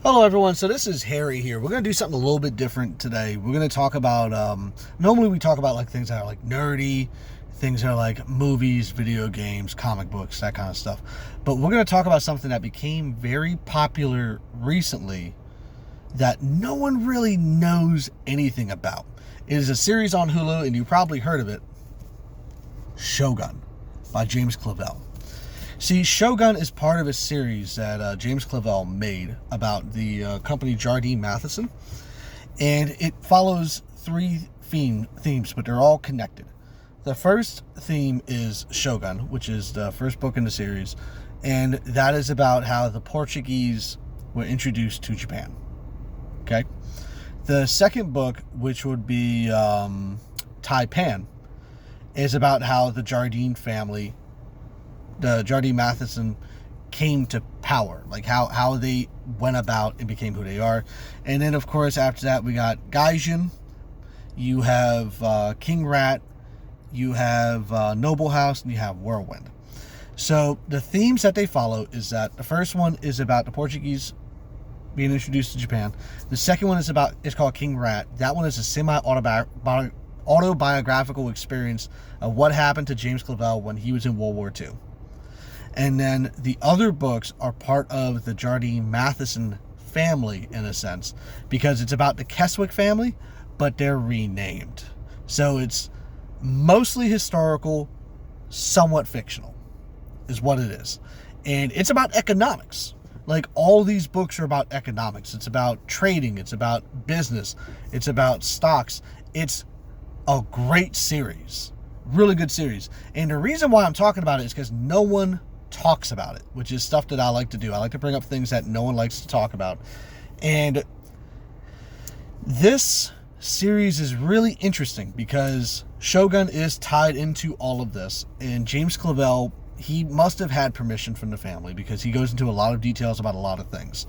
Hello everyone, so this is Harry here. We're going to do something a little bit different today. We're going to talk about, normally we talk about like things that are like nerdy, things that are like movies, video games, comic books, that kind of stuff. But we're going to talk about something that became very popular recently that no one really knows anything about. It is a series on Hulu, and you probably heard of it, Shogun by James Clavell. See, Shogun is part of a series that James Clavell made about the company Jardine Matheson, and it follows three themes, but they're all connected. The first theme is Shogun, which is the first book in the series, and that is about how the Portuguese were introduced to Japan. Okay? The second book, which would be Taipan, is about how the Jardine family, the Jardine Matheson, came to power, like how they went about and became who they are. And then of course after that we got Gaijin, you have King Rat, you have Noble House, and you have Whirlwind. So the themes that they follow is that the first one is about the Portuguese being introduced to Japan. The second one is called King Rat. That one is a semi-autobiographical experience of what happened to James Clavell when he was in World War II. And then the other books are part of the Jardine Matheson family, in a sense, because it's about the Keswick family, but they're renamed. So it's mostly historical, somewhat fictional, is what it is. And it's about economics. Like, all these books are about economics. It's about trading. It's about business. It's about stocks. It's a great series. Really good series. And the reason why I'm talking about it is because no one talks about it, which is stuff that I like to do. I like to bring up things that no one likes to talk about. And this series is really interesting because Shogun is tied into all of this. And James Clavell, he must have had permission from the family because he goes into a lot of details about a lot of things.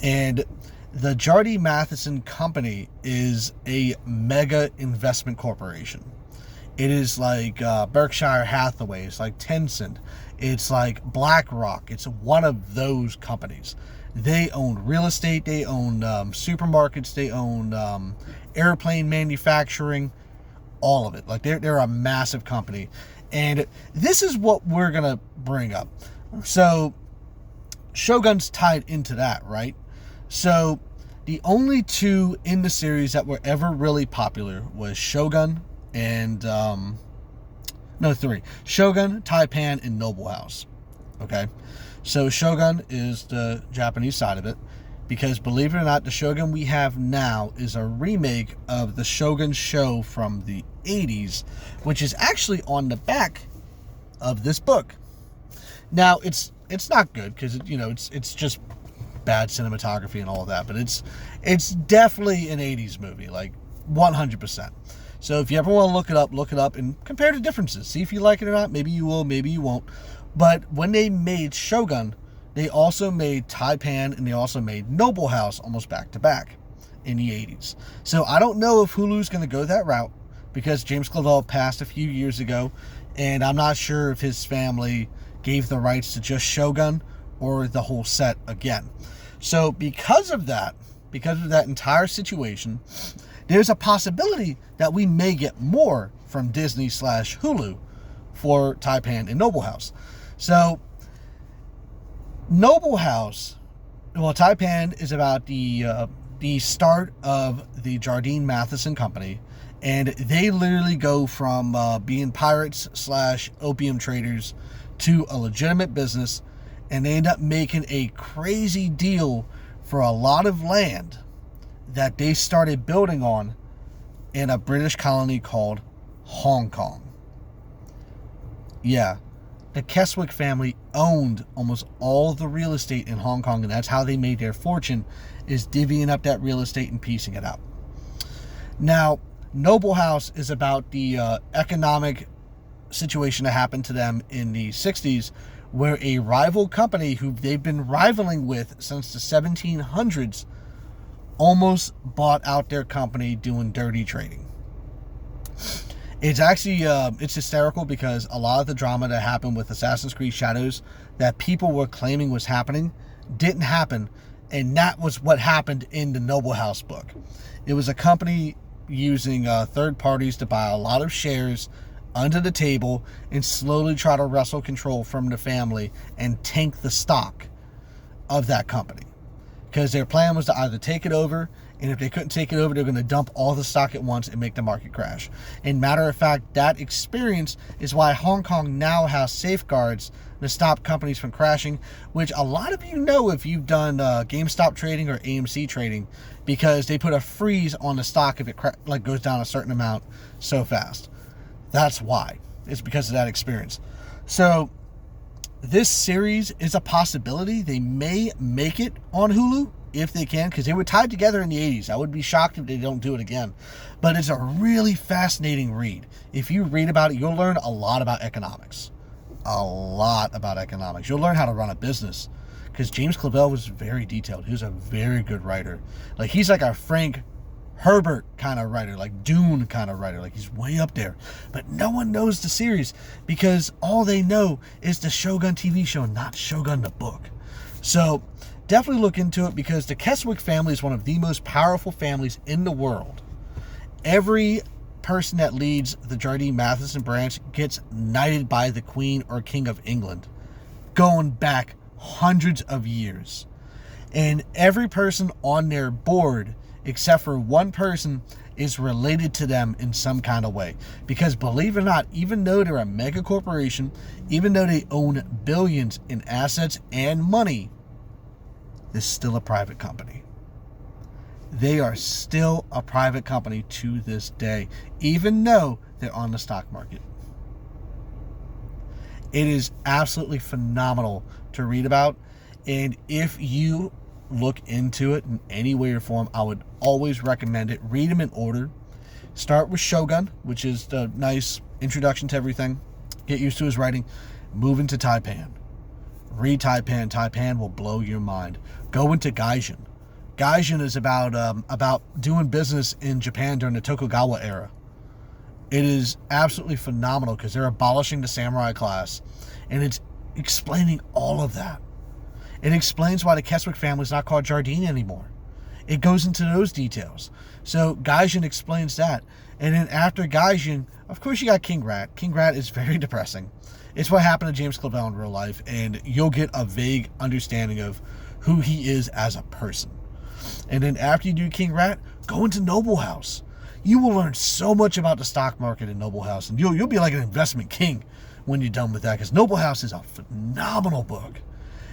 And the Jardine Matheson Company is a mega investment corporation. It is like Berkshire Hathaway. It's like Tencent. It's like BlackRock. It's one of those companies. They own real estate. They own supermarkets. They own airplane manufacturing. All of it. Like they're a massive company. And this is what we're going to bring up. So Shogun's tied into that, right? So the only two in the series that were ever really popular was Shogun and three. Shogun, Taipan, and Noble House. Okay? So Shogun is the Japanese side of it, because believe it or not, the Shogun we have now is a remake of the Shogun show from the 80s, which is actually on the back of this book. Now, it's not good because it's just bad cinematography and all of that, but it's definitely an 80s movie, like 100%. So if you ever want to look it up and compare the differences. See if you like it or not. Maybe you will, maybe you won't. But when they made Shogun, they also made Taipan and they also made Noble House almost back to back in the 80s. So I don't know if Hulu's going to go that route because James Clavell passed a few years ago, and I'm not sure if his family gave the rights to just Shogun or the whole set again. So because of that entire situation, there's a possibility that we may get more from Disney/Hulu for Taipan and Noble House. So Noble House, well, Taipan is about the start of the Jardine Matheson Company, and they literally go from being pirates/opium traders to a legitimate business, and they end up making a crazy deal for a lot of land that they started building on in a British colony called Hong Kong. Yeah, the Keswick family owned almost all the real estate in Hong Kong, and that's how they made their fortune, is divvying up that real estate and piecing it out. Now, Noble House is about the economic situation that happened to them in the 60s, where a rival company who they've been rivaling with since the 1700s almost bought out their company doing dirty trading. It's actually, it's hysterical because a lot of the drama that happened with Assassin's Creed Shadows that people were claiming was happening didn't happen. And that was what happened in the Noble House book. It was a company using third parties to buy a lot of shares under the table and slowly try to wrestle control from the family and tank the stock of that company. Because their plan was to either take it over, and if they couldn't take it over, they're going to dump all the stock at once and make the market crash. And matter of fact, that experience is why Hong Kong now has safeguards to stop companies from crashing, which a lot of you know if you've done GameStop trading or AMC trading, because they put a freeze on the stock if it goes down a certain amount so fast. That's why. It's because of that experience. So this series is a possibility. They may make it on Hulu if they can, because they were tied together in the 80s. I would be shocked if they don't do it again. But it's a really fascinating read. If you read about it, you'll learn a lot about economics. A lot about economics. You'll learn how to run a business, because James Clavell was very detailed. He was a very good writer. Like, he's like a Frank Herbert kind of writer, like Dune kind of writer. Like, he's way up there. But no one knows the series because all they know is the Shogun TV show, not Shogun the book. So definitely look into it, because the Keswick family is one of the most powerful families in the world. Every person that leads the Jardine Matheson branch gets knighted by the Queen or King of England, going back hundreds of years. And every person on their board, except for one person, is related to them in some kind of way. Because believe it or not, even though they're a mega corporation, even though they own billions in assets and money, they're still a private company. They are still a private company to this day, even though they're on the stock market. It is absolutely phenomenal to read about. And if you look into it in any way or form, I would always recommend it. Read them in order. Start with Shogun, which is the nice introduction to everything. Get used to his writing. Move into Taipan. Read Taipan. Taipan will blow your mind. Go into Gaijin. Gaijin is about doing business in Japan during the Tokugawa era. It is absolutely phenomenal because they're abolishing the samurai class, and it's explaining all of that. It explains why the Keswick family is not called Jardine anymore. It goes into those details. So Gaijin explains that. And then after Gaijin, of course, you got King Rat. King Rat is very depressing. It's what happened to James Clavell in real life, and you'll get a vague understanding of who he is as a person. And then after you do King Rat, go into Noble House. You will learn so much about the stock market in Noble House, and you'll be like an investment king when you're done with that, because Noble House is a phenomenal book.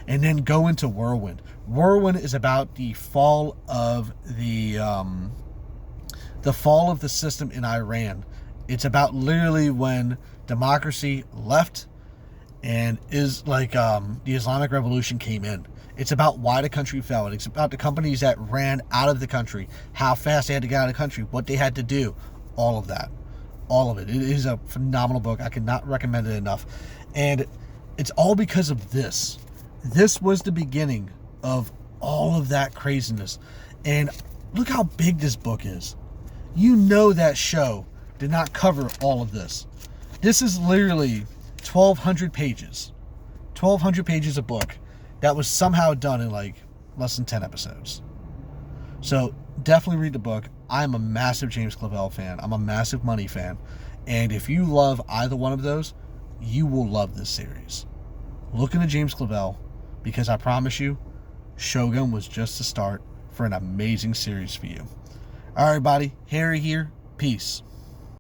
And then go into Whirlwind. Whirlwind is about the fall of the fall of the system in Iran. It's about literally when democracy left and is like the Islamic Revolution came in. It's about why the country fell. It's about the companies that ran out of the country, how fast they had to get out of the country, what they had to do, all of that. All of it. It is a phenomenal book. I cannot recommend it enough. And it's all because of this. This was the beginning of all of that craziness. And look how big this book is. You know that show did not cover all of this. This is literally 1,200 pages. 1,200 pages of book that was somehow done in like less than 10 episodes. So definitely read the book. I'm a massive James Clavell fan. I'm a massive Money fan. And if you love either one of those, you will love this series. Look into James Clavell, because I promise you, Shogun was just the start for an amazing series for you. All right, everybody. Harry here. Peace.